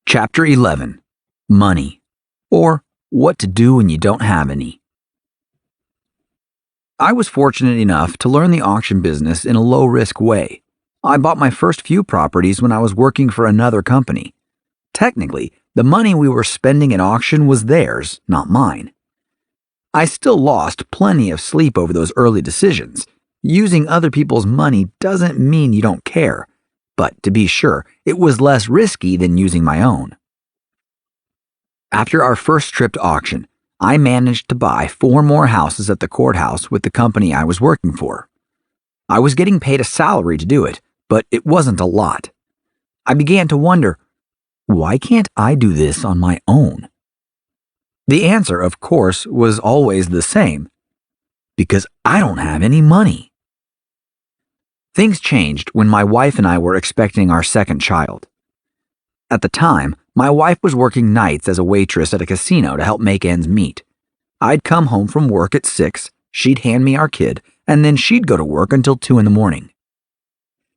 Chapter 11. Money, or What to Do When You Don't Have Any. I was fortunate enough to learn the auction business in a low-risk way. I bought my first few properties when I was working for another company. Technically, the money we were spending at auction was theirs, not mine. I still lost plenty of sleep over those early decisions. Using other people's money doesn't mean you don't care, but to be sure, it was less risky than using my own. After our first trip to auction, I managed to buy 4 more houses at the courthouse with the company I was working for. I was getting paid a salary to do it, but it wasn't a lot. I began to wonder, why can't I do this on my own? The answer, of course, was always the same: because I don't have any money. Things changed when my wife and I were expecting our second child. At the time, my wife was working nights as a waitress at a casino to help make ends meet. I'd come home from work at 6, she'd hand me our kid, and then she'd go to work until 2 in the morning.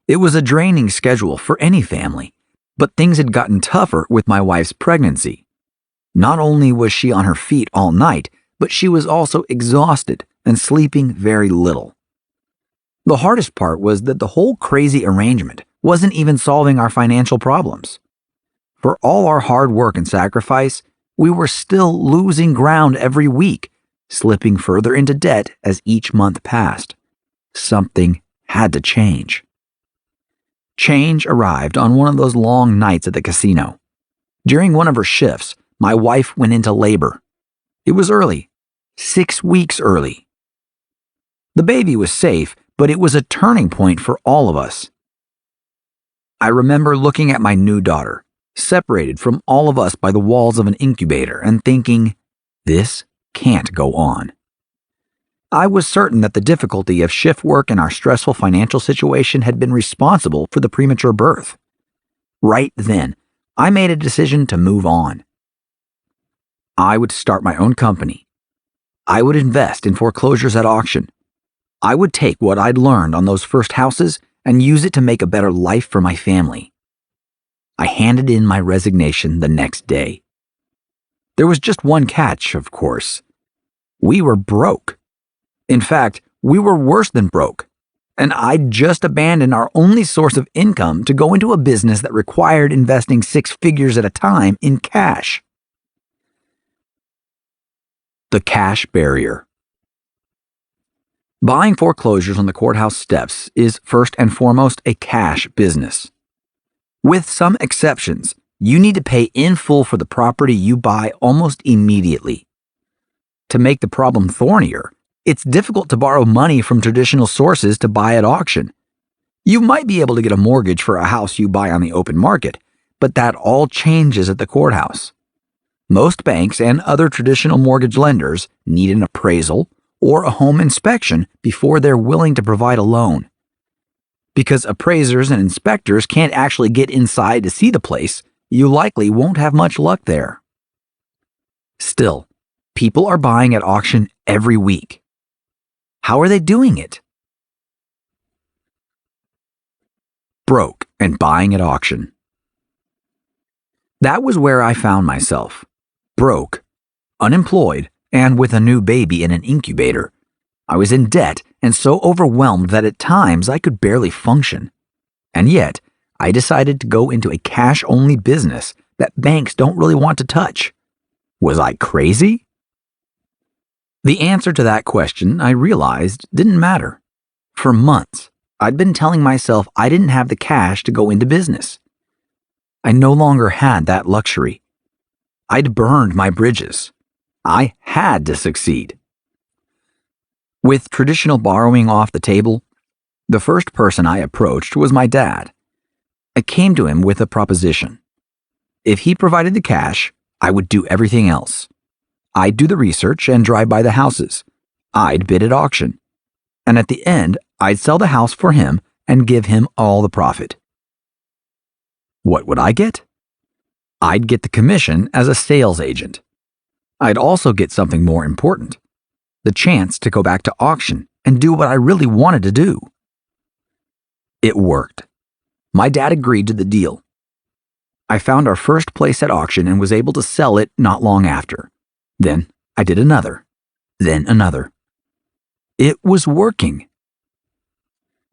It was a draining schedule for any family, but things had gotten tougher with my wife's pregnancy. Not only was she on her feet all night, but she was also exhausted and sleeping very little. The hardest part was that the whole crazy arrangement wasn't even solving our financial problems. For all our hard work and sacrifice, we were still losing ground every week, slipping further into debt as each month passed. Something had to change. Change arrived on one of those long nights at the casino. During one of her shifts, my wife went into labor. It was early, 6 weeks early. The baby was safe, but it was a turning point for all of us. I remember looking at my new daughter, separated from all of us by the walls of an incubator, and thinking, this can't go on. I was certain that the difficulty of shift work and our stressful financial situation had been responsible for the premature birth. Right then, I made a decision to move on. I would start my own company. I would invest in foreclosures at auction. I would take what I'd learned on those first houses and use it to make a better life for my family. I handed in my resignation the next day. There was just one catch, of course. We were broke. In fact, we were worse than broke, and I'd just abandoned our only source of income to go into a business that required investing 6 figures at a time in cash. The cash barrier. Buying foreclosures on the courthouse steps is first and foremost a cash business. With some exceptions, you need to pay in full for the property you buy almost immediately. To make the problem thornier, it's difficult to borrow money from traditional sources to buy at auction. You might be able to get a mortgage for a house you buy on the open market, but that all changes at the courthouse. Most banks and other traditional mortgage lenders need an appraisal or a home inspection before they're willing to provide a loan. Because appraisers and inspectors can't actually get inside to see the place, you likely won't have much luck there. Still, people are buying at auction every week. How are they doing it? Broke and buying at auction. That was where I found myself. Broke, unemployed, and with a new baby in an incubator. I was in debt and so overwhelmed that at times I could barely function. And yet, I decided to go into a cash-only business that banks don't really want to touch. Was I crazy? The answer to that question, I realized, didn't matter. For months, I'd been telling myself I didn't have the cash to go into business. I no longer had that luxury. I'd burned my bridges. I had to succeed. With traditional borrowing off the table, the first person I approached was my dad. I came to him with a proposition. If he provided the cash, I would do everything else. I'd do the research and drive by the houses. I'd bid at auction. And at the end, I'd sell the house for him and give him all the profit. What would I get? I'd get the commission as a sales agent. I'd also get something more important: the chance to go back to auction and do what I really wanted to do. It worked. My dad agreed to the deal. I found our first place at auction and was able to sell it not long after. Then I did another, then another. It was working.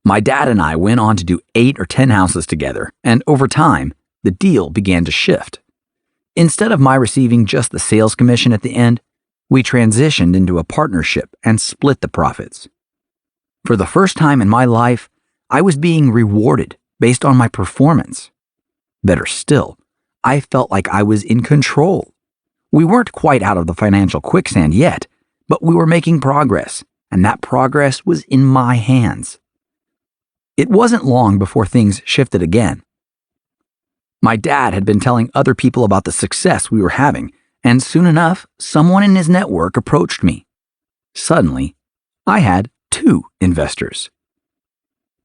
My dad and I went on to do 8 or 10 houses together, and over time, the deal began to shift. Instead of my receiving just the sales commission at the end, we transitioned into a partnership and split the profits. For the first time in my life, I was being rewarded based on my performance. Better still, I felt like I was in control. We weren't quite out of the financial quicksand yet, but we were making progress, and that progress was in my hands. It wasn't long before things shifted again. My dad had been telling other people about the success we were having, and soon enough, someone in his network approached me. Suddenly, I had 2 investors.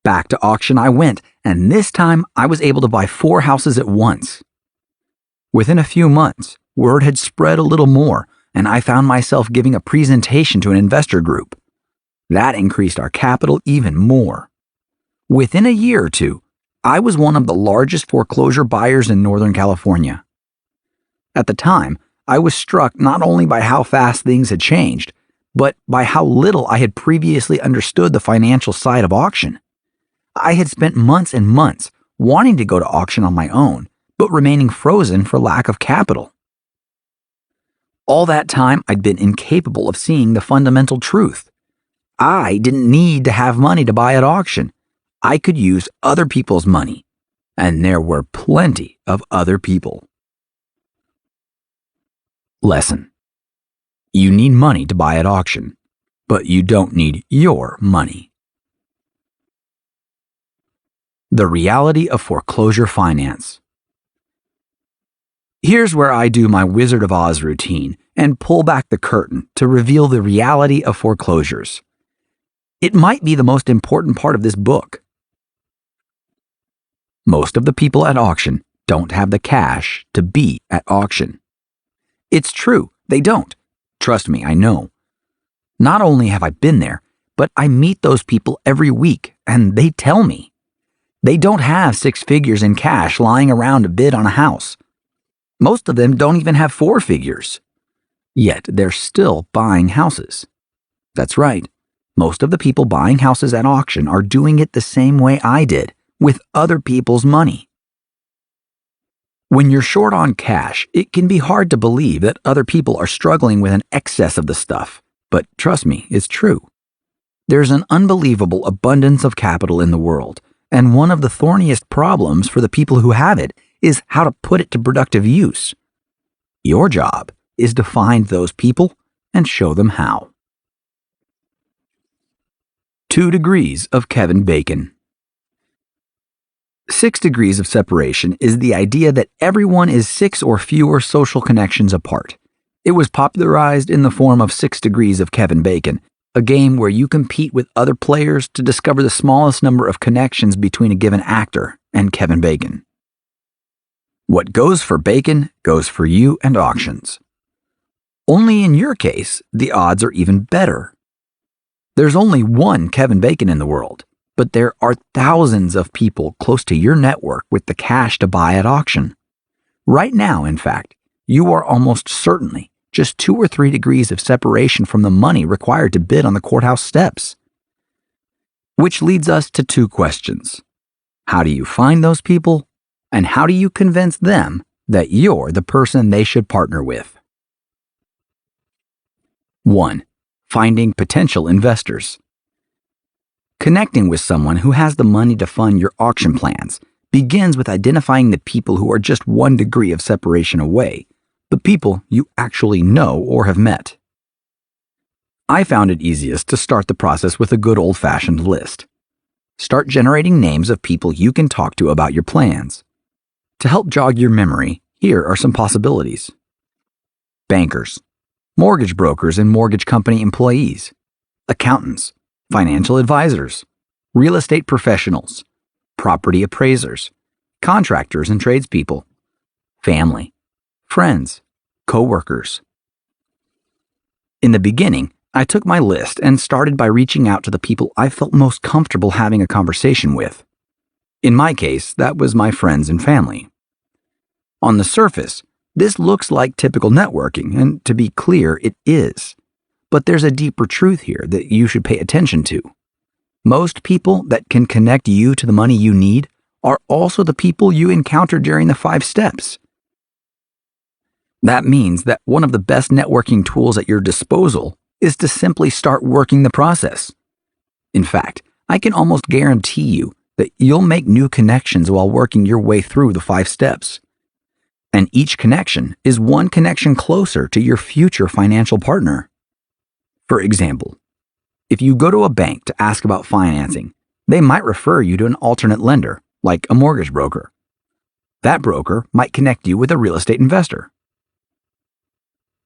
Back to auction I went, and this time I was able to buy 4 houses at once. Within a few months, word had spread a little more, and I found myself giving a presentation to an investor group. That increased our capital even more. Within a year or two, I was one of the largest foreclosure buyers in Northern California. At the time, I was struck not only by how fast things had changed, but by how little I had previously understood the financial side of auction. I had spent months and months wanting to go to auction on my own, but remaining frozen for lack of capital. All that time, I'd been incapable of seeing the fundamental truth. I didn't need to have money to buy at auction. I could use other people's money, and there were plenty of other people. Lesson: you need money to buy at auction, but you don't need your money. The reality of foreclosure finance. Here's where I do my Wizard of Oz routine and pull back the curtain to reveal the reality of foreclosures. It might be the most important part of this book. Most of the people at auction don't have the cash to be at auction. It's true, they don't. Trust me, I know. Not only have I been there, but I meet those people every week, and they tell me. They don't have 6 figures in cash lying around to bid on a house. Most of them don't even have 4 figures. Yet they're still buying houses. That's right. Most of the people buying houses at auction are doing it the same way I did, with other people's money. When you're short on cash, it can be hard to believe that other people are struggling with an excess of the stuff, but trust me, it's true. There's an unbelievable abundance of capital in the world, and one of the thorniest problems for the people who have it is how to put it to productive use. Your job is to find those people and show them how. 2 degrees of Kevin Bacon. 6 degrees of separation is the idea that everyone is 6 or fewer social connections apart. It was popularized in the form of 6 degrees of Kevin Bacon, a game where you compete with other players to discover the smallest number of connections between a given actor and Kevin Bacon. What goes for Bacon goes for you and auctions. Only in your case, the odds are even better. There's only one Kevin Bacon in the world, but there are thousands of people close to your network with the cash to buy at auction. Right now, in fact, you are almost certainly just 2 or 3 degrees of separation from the money required to bid on the courthouse steps. Which leads us to 2 questions. How do you find those people? And how do you convince them that you're the person they should partner with? 1. Finding potential investors. Connecting with someone who has the money to fund your auction plans begins with identifying the people who are just 1 degree of separation away, the people you actually know or have met. I found it easiest to start the process with a good old-fashioned list. Start generating names of people you can talk to about your plans. To help jog your memory, here are some possibilities. Bankers, mortgage brokers and mortgage company employees, accountants, financial advisors, real estate professionals, property appraisers, contractors and tradespeople, family, friends, co-workers. In the beginning, I took my list and started by reaching out to the people I felt most comfortable having a conversation with. In my case, that was my friends and family. On the surface, this looks like typical networking, and to be clear, it is. But there's a deeper truth here that you should pay attention to. Most people that can connect you to the money you need are also the people you encounter during the 5 steps. That means that one of the best networking tools at your disposal is to simply start working the process. In fact, I can almost guarantee you that you'll make new connections while working your way through the 5 steps. And each connection is one connection closer to your future financial partner. For example, if you go to a bank to ask about financing, they might refer you to an alternate lender, like a mortgage broker. That broker might connect you with a real estate investor.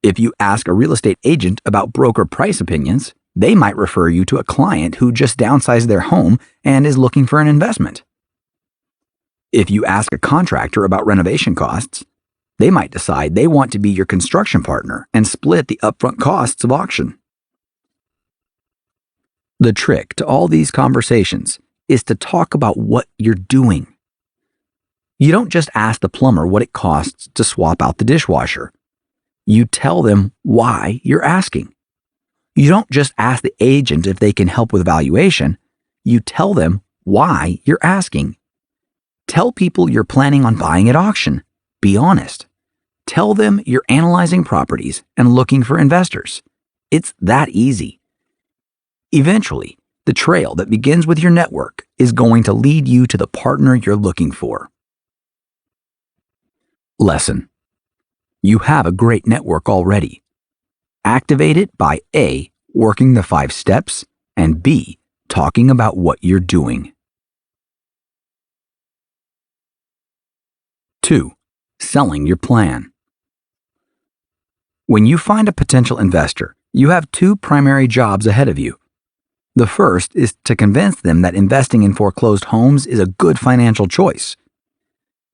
If you ask a real estate agent about broker price opinions, they might refer you to a client who just downsized their home and is looking for an investment. If you ask a contractor about renovation costs, they might decide they want to be your construction partner and split the upfront costs of auction. The trick to all these conversations is to talk about what you're doing. You don't just ask the plumber what it costs to swap out the dishwasher. You tell them why you're asking. You don't just ask the agent if they can help with valuation. You tell them why you're asking. Tell people you're planning on buying at auction. Be honest. Tell them you're analyzing properties and looking for investors. It's that easy. Eventually, the trail that begins with your network is going to lead you to the partner you're looking for. Lesson: you have a great network already. Activate it by A, working the 5 steps, and B, talking about what you're doing. 2. Selling your plan. When you find a potential investor, you have 2 primary jobs ahead of you. The first is to convince them that investing in foreclosed homes is a good financial choice.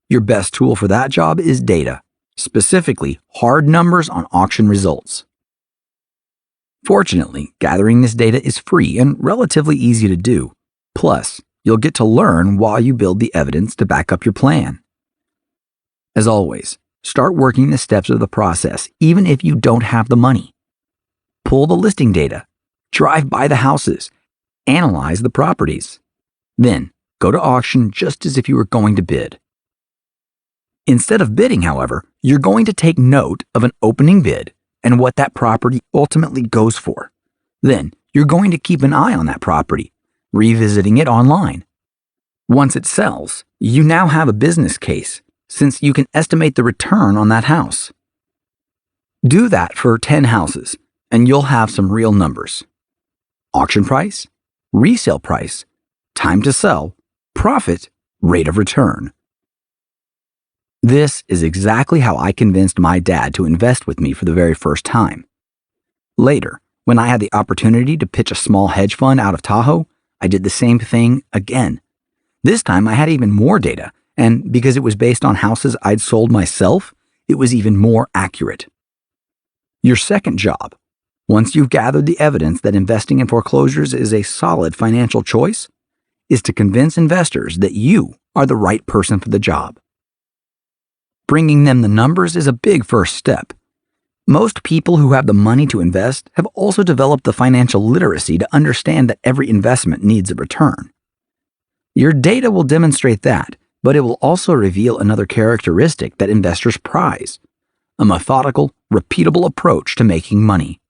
Your best tool for that job is data, specifically hard numbers on auction results. Fortunately, gathering this data is free and relatively easy to do. Plus, you'll get to learn while you build the evidence to back up your plan. As always, start working the steps of the process even if you don't have the money. Pull the listing data, drive by the houses, analyze the properties. Then, go to auction just as if you were going to bid. Instead of bidding, however, you're going to take note of an opening bid and what that property ultimately goes for. Then, you're going to keep an eye on that property, revisiting it online. Once it sells, you now have a business case, since you can estimate the return on that house. Do that for 10 houses, and you'll have some real numbers. Auction price, resale price, time to sell, profit, rate of return. This is exactly how I convinced my dad to invest with me for the very first time. Later, when I had the opportunity to pitch a small hedge fund out of Tahoe, I did the same thing again. This time I had even more data, and because it was based on houses I'd sold myself, it was even more accurate. Your second job, once you've gathered the evidence that investing in foreclosures is a solid financial choice, is to convince investors that you are the right person for the job. Bringing them the numbers is a big first step. Most people who have the money to invest have also developed the financial literacy to understand that every investment needs a return. Your data will demonstrate that, but it will also reveal another characteristic that investors prize: a methodical, repeatable approach to making money.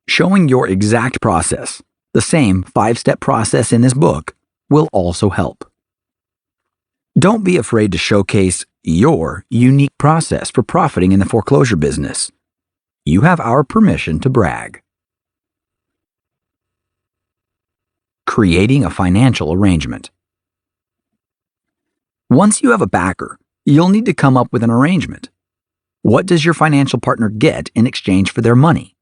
Showing your exact process, the same 5-step process in this book, will also help. Don't be afraid to showcase your unique process for profiting in the foreclosure business. You have our permission to brag. Creating a financial arrangement. Once you have a backer, you'll need to come up with an arrangement. What does your financial partner get in exchange for their money?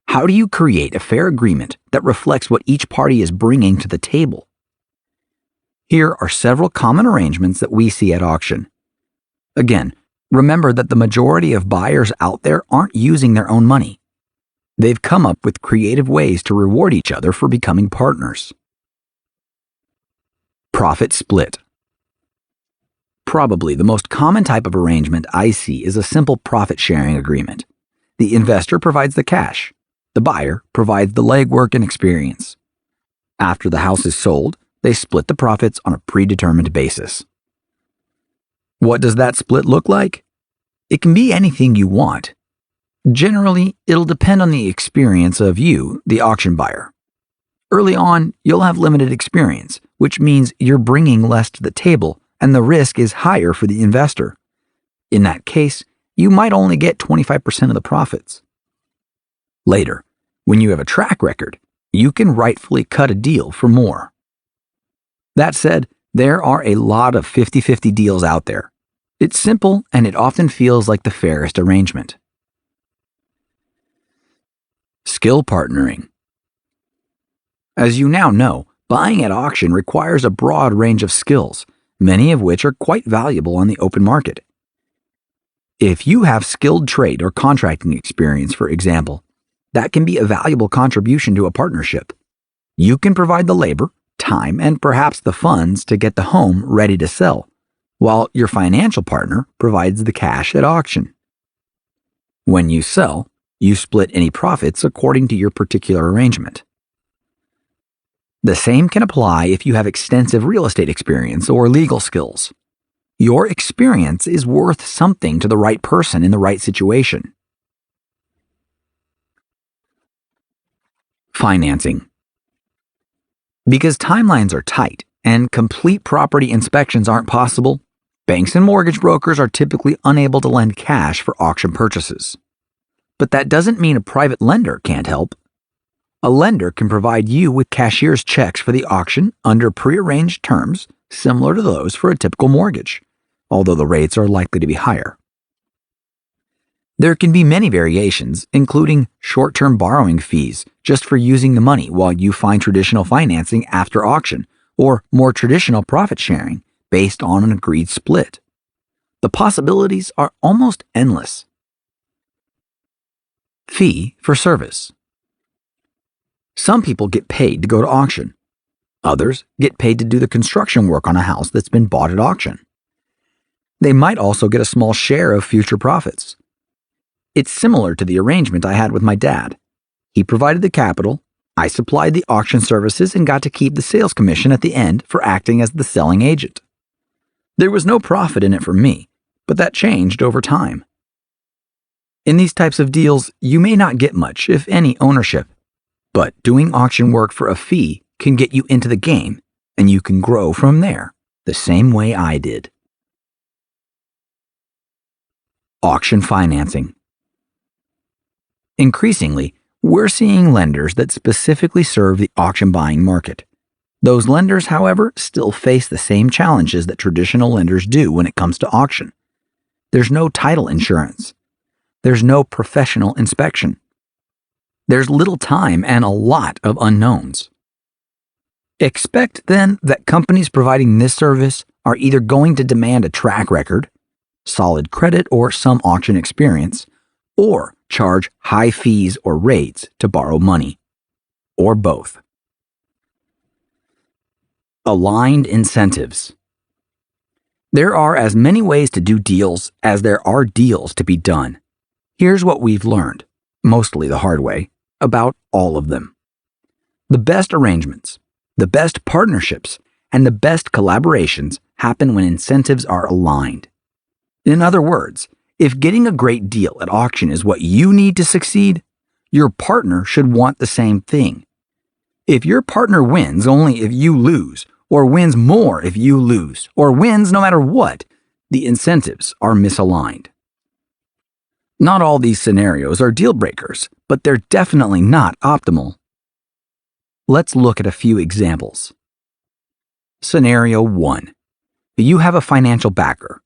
How do you create a fair agreement that reflects what each party is bringing to the table? Here are several common arrangements that we see at auction. Again, remember that the majority of buyers out there aren't using their own money. They've come up with creative ways to reward each other for becoming partners. Profit split. Probably the most common type of arrangement I see is a simple profit-sharing agreement. The investor provides the cash. The buyer provides the legwork and experience. After the house is sold, they split the profits on a predetermined basis. What does that split look like? It can be anything you want. Generally, it'll depend on the experience of you, the auction buyer. Early on, you'll have limited experience, which means you're bringing less to the table and the risk is higher for the investor. In that case, you might only get 25% of the profits. Later, when you have a track record, you can rightfully cut a deal for more. That said, there are a lot of 50-50 deals out there. It's simple and it often feels like the fairest arrangement. Skill partnering. As you now know, buying at auction requires a broad range of skills, many of which are quite valuable on the open market. If you have skilled trade or contracting experience, for example, that can be a valuable contribution to a partnership. You can provide the labor, time, and perhaps the funds to get the home ready to sell, while your financial partner provides the cash at auction. When you sell, you split any profits according to your particular arrangement. The same can apply if you have extensive real estate experience or legal skills. Your experience is worth something to the right person in the right situation. Financing. Because timelines are tight and complete property inspections aren't possible, banks and mortgage brokers are typically unable to lend cash for auction purchases. But that doesn't mean a private lender can't help. A lender can provide you with cashier's checks for the auction under prearranged terms similar to those for a typical mortgage, although the rates are likely to be higher. There can be many variations, including short-term borrowing fees just for using the money while you find traditional financing after auction, or more traditional profit sharing based on an agreed split. The possibilities are almost endless. Fee for service. Some people get paid to go to auction. Others get paid to do the construction work on a house that's been bought at auction. They might also get a small share of future profits. It's similar to the arrangement I had with my dad. He provided the capital, I supplied the auction services and got to keep the sales commission at the end for acting as the selling agent. There was no profit in it for me, but that changed over time. In these types of deals, you may not get much, if any, ownership, but doing auction work for a fee can get you into the game, and you can grow from there, the same way I did. Auction financing. Increasingly, we're seeing lenders that specifically serve the auction buying market. Those lenders, however, still face the same challenges that traditional lenders do when it comes to auction. There's no title insurance. There's no professional inspection. There's little time and a lot of unknowns. Expect then that companies providing this service are either going to demand a track record, solid credit, or some auction experience, or charge high fees or rates to borrow money, or both. Aligned incentives. There are as many ways to do deals as there are deals to be done. Here's what we've learned, mostly the hard way, about all of them. The best arrangements, the best partnerships, and the best collaborations happen when incentives are aligned. In other words, if getting a great deal at auction is what you need to succeed, your partner should want the same thing. If your partner wins only if you lose, or wins more if you lose, or wins no matter what, the incentives are misaligned. Not all these scenarios are deal breakers, but they're definitely not optimal. Let's look at a few examples. Scenario 1. You have a financial backer.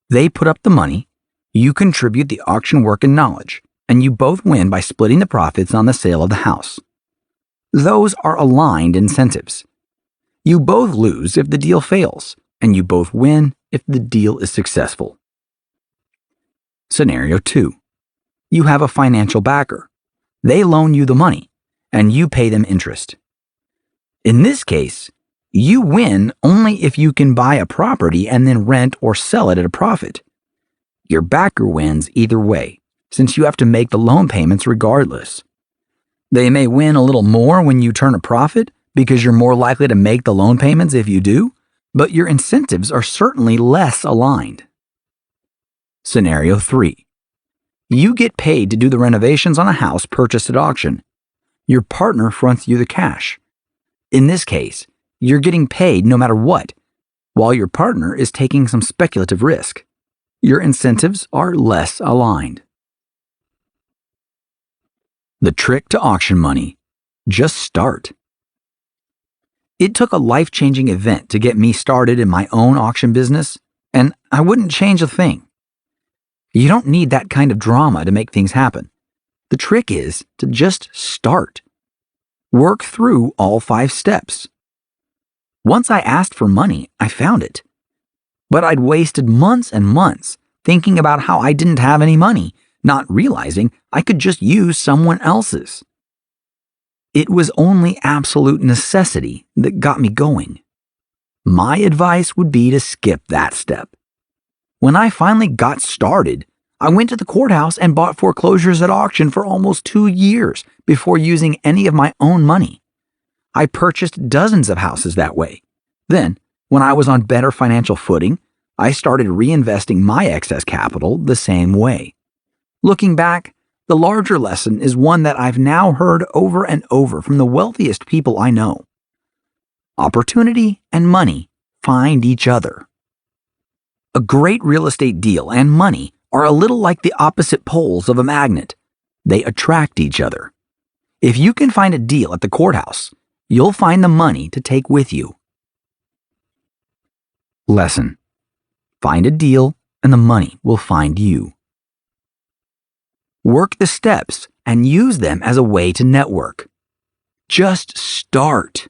They put up the money, you contribute the auction work and knowledge, and you both win by splitting the profits on the sale of the house. Those are aligned incentives. You both lose if the deal fails, and you both win if the deal is successful. Scenario 2. You have a financial backer. They loan you the money, and you pay them interest. In this case, You win only if you can buy a property and then rent or sell it at a profit. Your backer wins either way, since you have to make the loan payments regardless. They may win a little more when you turn a profit because you're more likely to make the loan payments if you do, but your incentives are certainly less aligned. Scenario 3. You get paid to do the renovations on a house purchased at auction. Your partner fronts you the cash. In this case, you're getting paid no matter what, while your partner is taking some speculative risk. Your incentives are less aligned. The trick to auction money: just start. It took a life-changing event to get me started in my own auction business, and I wouldn't change a thing. You don't need that kind of drama to make things happen. The trick is to just start. Work through all 5 steps. Once I asked for money, I found it. But I'd wasted months and months thinking about how I didn't have any money, not realizing I could just use someone else's. It was only absolute necessity that got me going. My advice would be to skip that step. When I finally got started, I went to the courthouse and bought foreclosures at auction for almost 2 years before using any of my own money. I purchased dozens of houses that way. Then, when I was on better financial footing, I started reinvesting my excess capital the same way. Looking back, the larger lesson is one that I've now heard over and over from the wealthiest people I know. Opportunity and money find each other. A great real estate deal and money are a little like the opposite poles of a magnet. They attract each other. If you can find a deal at the courthouse, you'll find the money to take with you. Lesson: find a deal and the money will find you. Work the steps and use them as a way to network. Just start.